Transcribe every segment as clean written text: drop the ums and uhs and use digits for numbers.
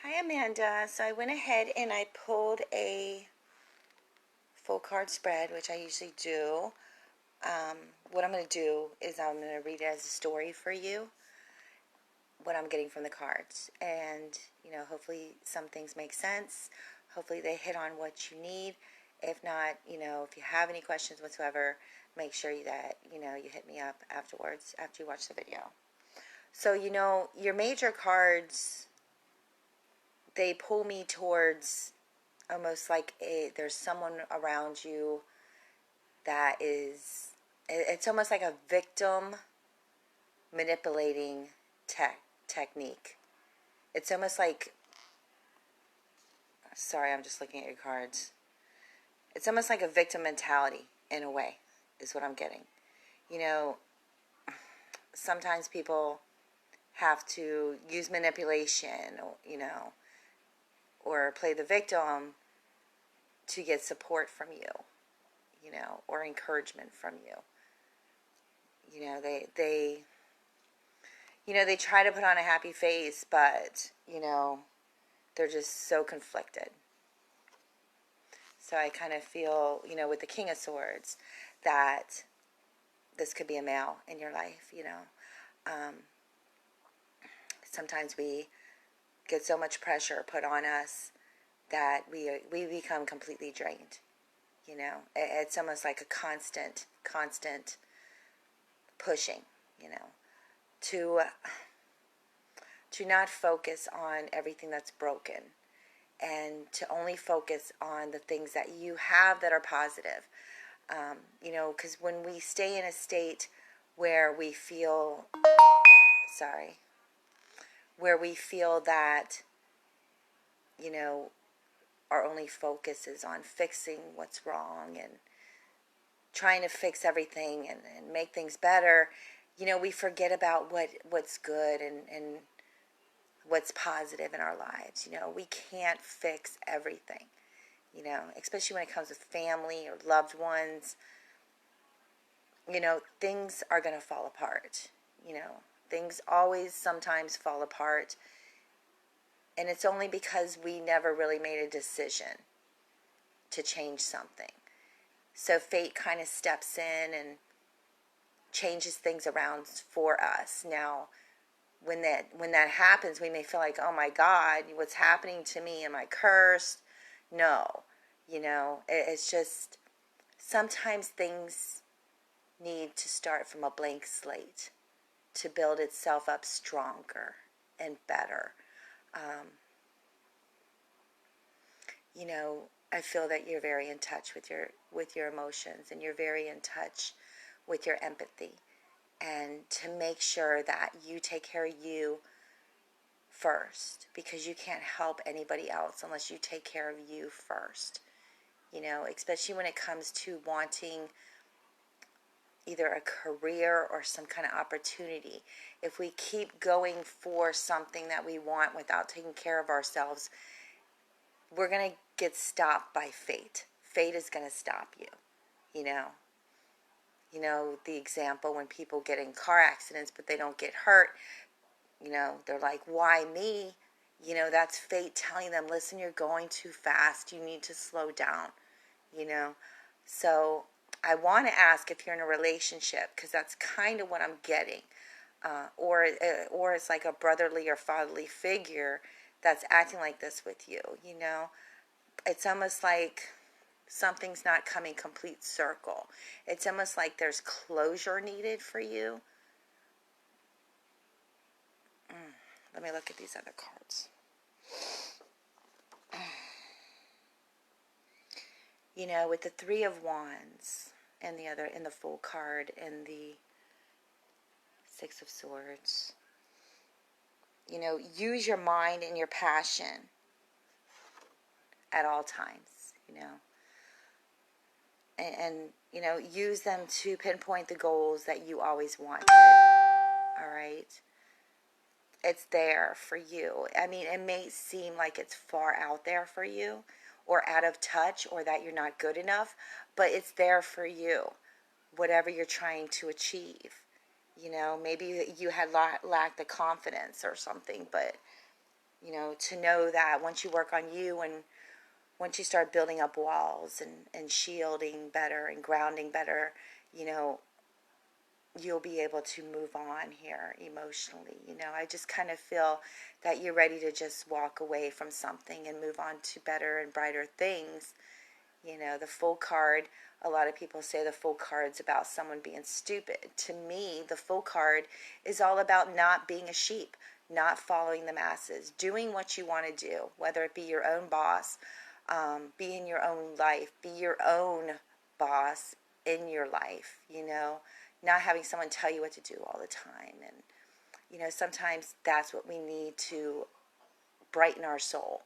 Hi, Amanda. So I went ahead and I pulled a full card spread, which I usually do. Um, what I'm going to do is I'm going to read it as a story for you, what I'm getting from the cards. And, hopefully some things make sense. Hopefully they hit on what you need. If not, if you have any questions whatsoever, make sure that, you hit me up afterwards after you watch the video. So, your major cards, they pull me towards almost like there's someone around you that it's almost like a victim manipulating technique. It's almost like, sorry, I'm just looking at your cards. It's almost like a victim mentality in a way, is what I'm getting. You know, Sometimes people have to use manipulation, or play the victim to get support from you, or encouragement from you. They try to put on a happy face, but, they're just so conflicted. So I kind of feel, with the King of Swords, that this could be a male in your life, Um, Sometimes we get so much pressure put on us that we become completely drained. It's almost like a constant pushing, to not focus on everything that's broken, and to only focus on the things that you have that are positive. Because when we stay in a state where we feel, sorry, where we feel that, you know, our only focus is on fixing what's wrong and trying to fix everything and make things better, we forget about what's good and what's positive in our lives. We can't fix everything, especially when it comes with family or loved ones. Things are going to fall apart. Things always sometimes fall apart. And it's only because we never really made a decision to change something. So fate kind of steps in and changes things around for us. Now, when that happens, we may feel like, oh my God, what's happening to me? Am I cursed? No. It's just sometimes things need to start from a blank slate to build itself up stronger and better. I feel that you're very in touch with your emotions, and you're very in touch with your empathy, and to make sure that you take care of you first, because you can't help anybody else unless you take care of you first. Especially when it comes to wanting either a career or some kind of opportunity. If we keep going for something that we want without taking care of ourselves, we're going to get stopped by fate. Fate is going to stop you, you know. The example when people get in car accidents but they don't get hurt, they're like, why me? That's fate telling them, listen, you're going too fast. You need to slow down, So I want to ask if you're in a relationship, because that's kind of what I'm getting. Or it's like a brotherly or fatherly figure that's acting like this with you, It's almost like something's not coming complete circle. It's almost like there's closure needed for you. Let me look at these other cards. With the Three of Wands and in the full card, and the Six of Swords. Use your mind and your passion at all times, and use them to pinpoint the goals that you always wanted. All right. It's there for you. I mean, it may seem like it's far out there for you, or out of touch, or that you're not good enough, but it's there for you, whatever you're trying to achieve. Maybe you had lacked the confidence or something, but to know that once you work on you and once you start building up walls and shielding better and grounding better, you know, you'll be able to move on here emotionally. I just kind of feel that you're ready to just walk away from something and move on to better and brighter things. The Fool card, a lot of people say the Fool card's about someone being stupid. To me, the Fool card is all about not being a sheep, not following the masses, doing what you want to do, whether it be your own boss, be in your own life, be your own boss in your life, not having someone tell you what to do all the time. And, sometimes that's what we need to brighten our soul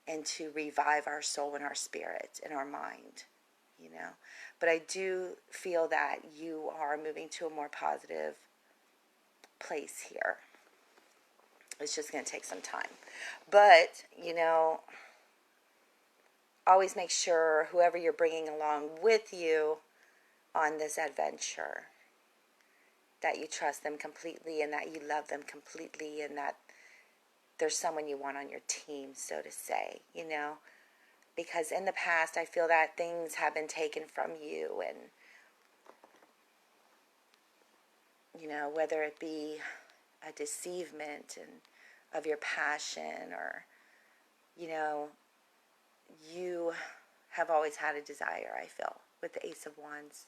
and to revive our soul and our spirit and our mind, But I do feel that you are moving to a more positive place here. It's just going to take some time. But, always make sure whoever you're bringing along with you on this adventure, that you trust them completely and that you love them completely and that there's someone you want on your team, so to say, Because in the past, I feel that things have been taken from you and, whether it be a deceivement and of your passion or, you have always had a desire, I feel, with the Ace of Wands.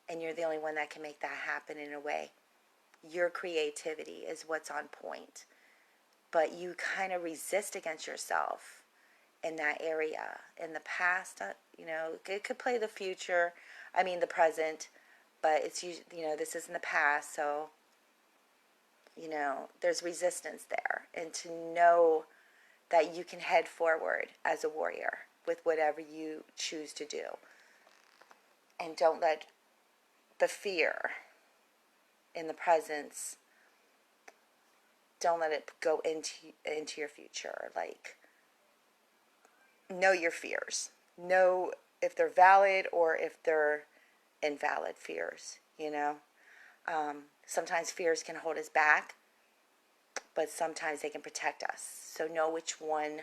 And you're the only one that can make that happen in a way. Your creativity is what's on point. But you kind of resist against yourself in that area. In the past, it could play the future, the present, but it's, this is in the past, so, there's resistance there. And to know that you can head forward as a warrior with whatever you choose to do. And don't let the fear in the presence, don't let it go into your future. Like, know your fears. Know if they're valid or if they're invalid fears, Sometimes fears can hold us back, but sometimes they can protect us. So know which one,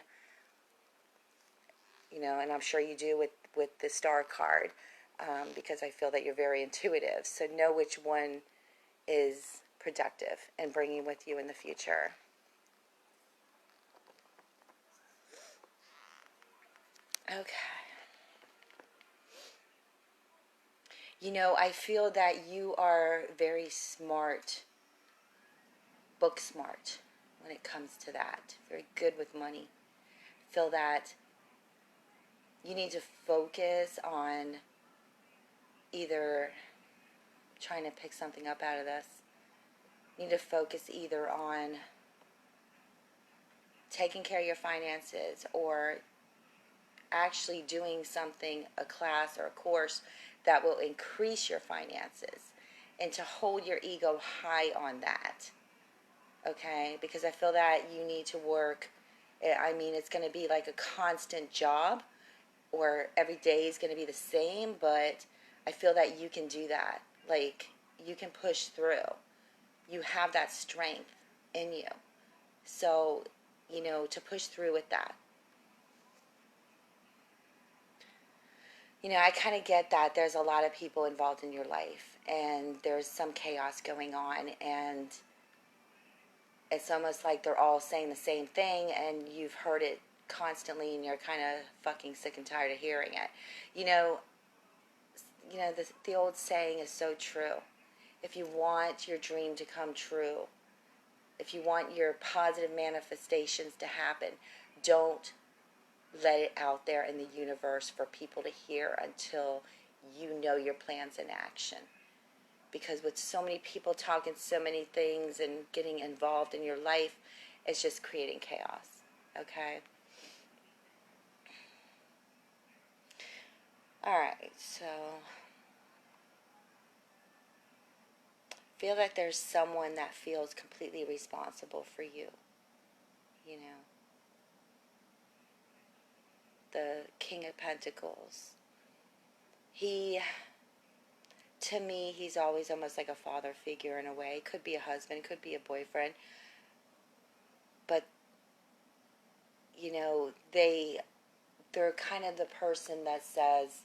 and I'm sure you do with the Star card, because I feel that you're very intuitive. So know which one is productive and bringing with you in the future. Okay. I feel that you are very smart, book smart, when it comes to that. Very good with money. Feel that you need to focus on either trying to pick something up out of this. You need to focus either on taking care of your finances or actually doing something, a class or a course that will increase your finances, and to hold your ego high on that. Okay? Because I feel that you need to work. It's going to be like a constant job, or every day is going to be the same, but I feel that you can do that. Like, you can push through. You have that strength in you. So, to push through with that. I kind of get that there's a lot of people involved in your life, and there's some chaos going on, and it's almost like they're all saying the same thing, and you've heard it constantly, and you're kind of fucking sick and tired of hearing it. The old saying is so true. If you want your dream to come true, if you want your positive manifestations to happen, don't let it out there in the universe for people to hear until you know your plans in action. Because with so many people talking so many things and getting involved in your life, it's just creating chaos. Okay? Alright, so feel that there's someone that feels completely responsible for you. The King of Pentacles. To me, he's always almost like a father figure in a way. Could be a husband, could be a boyfriend. But they're kind of the person that says,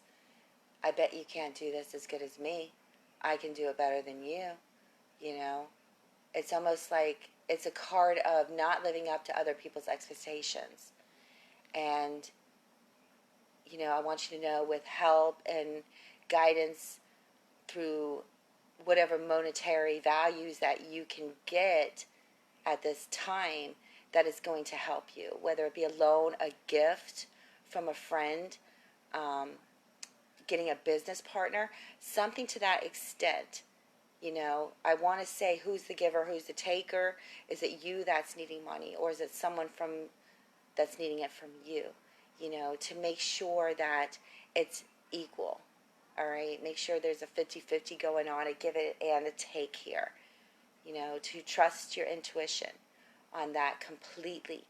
I bet you can't do this as good as me. I can do it better than you. You know, it's almost like it's a card of not living up to other people's expectations. And, I want you to know, with help and guidance through whatever monetary values that you can get at this time, that is going to help you, whether it be a loan, a gift from a friend, um, getting a business partner, something to that extent. I want to say, who's the giver, who's the taker? Is it you that's needing money, or is it someone that's needing it from you? To make sure that it's equal. All right, make sure there's a 50-50 going on, a give it and a take here. To trust your intuition on that completely.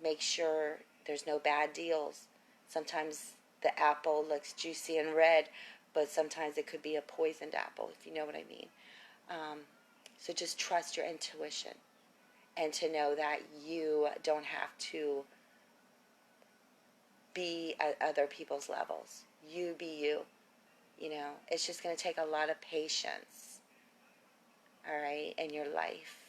Make sure there's no bad deals. Sometimes the apple looks juicy and red, but sometimes it could be a poisoned apple, if you know what I mean. So just trust your intuition, and to know that you don't have to be at other people's levels. You be you. It's just going to take a lot of patience, all right, in your life.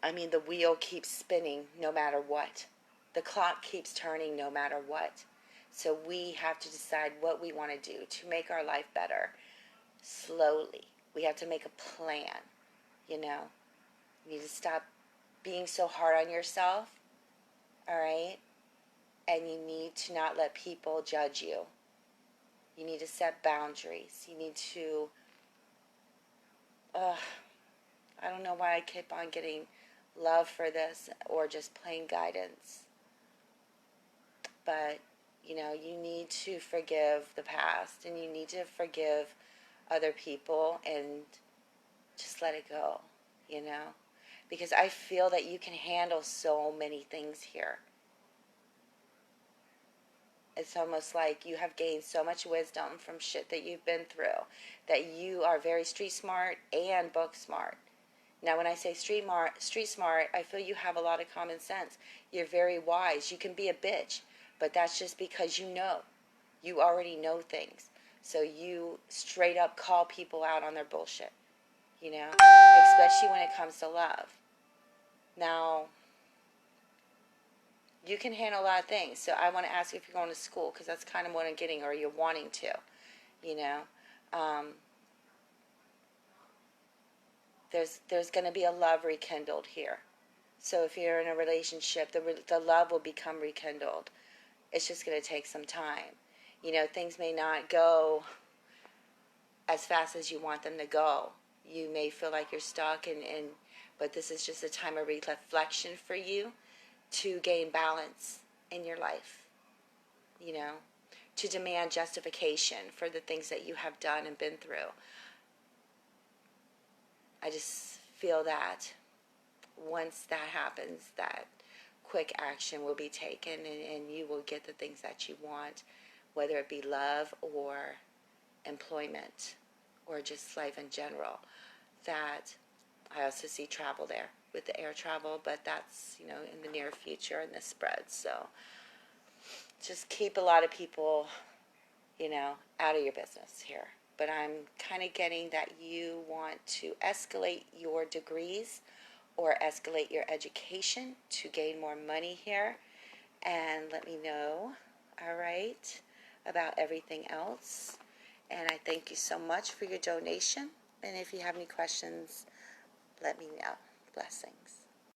I mean, the wheel keeps spinning no matter what. The clock keeps turning no matter what. So we have to decide what we want to do to make our life better slowly. We have to make a plan, You need to stop being so hard on yourself, all right? And you need to not let people judge you. You need to set boundaries. You need to, I don't know why I keep on getting love for this, or just plain guidance. But, you need to forgive the past, and you need to forgive other people and just let it go, Because I feel that you can handle so many things here. It's almost like you have gained so much wisdom from shit that you've been through, that you are very street smart and book smart. Now, when I say street smart, I feel you have a lot of common sense. You're very wise. You can be a bitch, but that's just because you know. You already know things. So you straight up call people out on their bullshit, especially when it comes to love. Now, you can handle a lot of things. So I want to ask you if you're going to school, because that's kind of what I'm getting, or you're wanting to, There's going to be a love rekindled here. So if you're in a relationship, the love will become rekindled. It's just going to take some time. Things may not go as fast as you want them to go. You may feel like you're stuck, but this is just a time of reflection for you to gain balance in your life, to demand justification for the things that you have done and been through. I just feel that once that happens, that quick action will be taken, and you will get the things that you want, whether it be love or employment or just life in general. That I also see travel there with the air travel, but that's, in the near future, and this spreads. So just keep a lot of people, out of your business here. But I'm kind of getting that you want to escalate your degrees or escalate your education to gain more money here. And let me know, all right, about everything else. And I thank you so much for your donation. And if you have any questions, let me know. Blessings.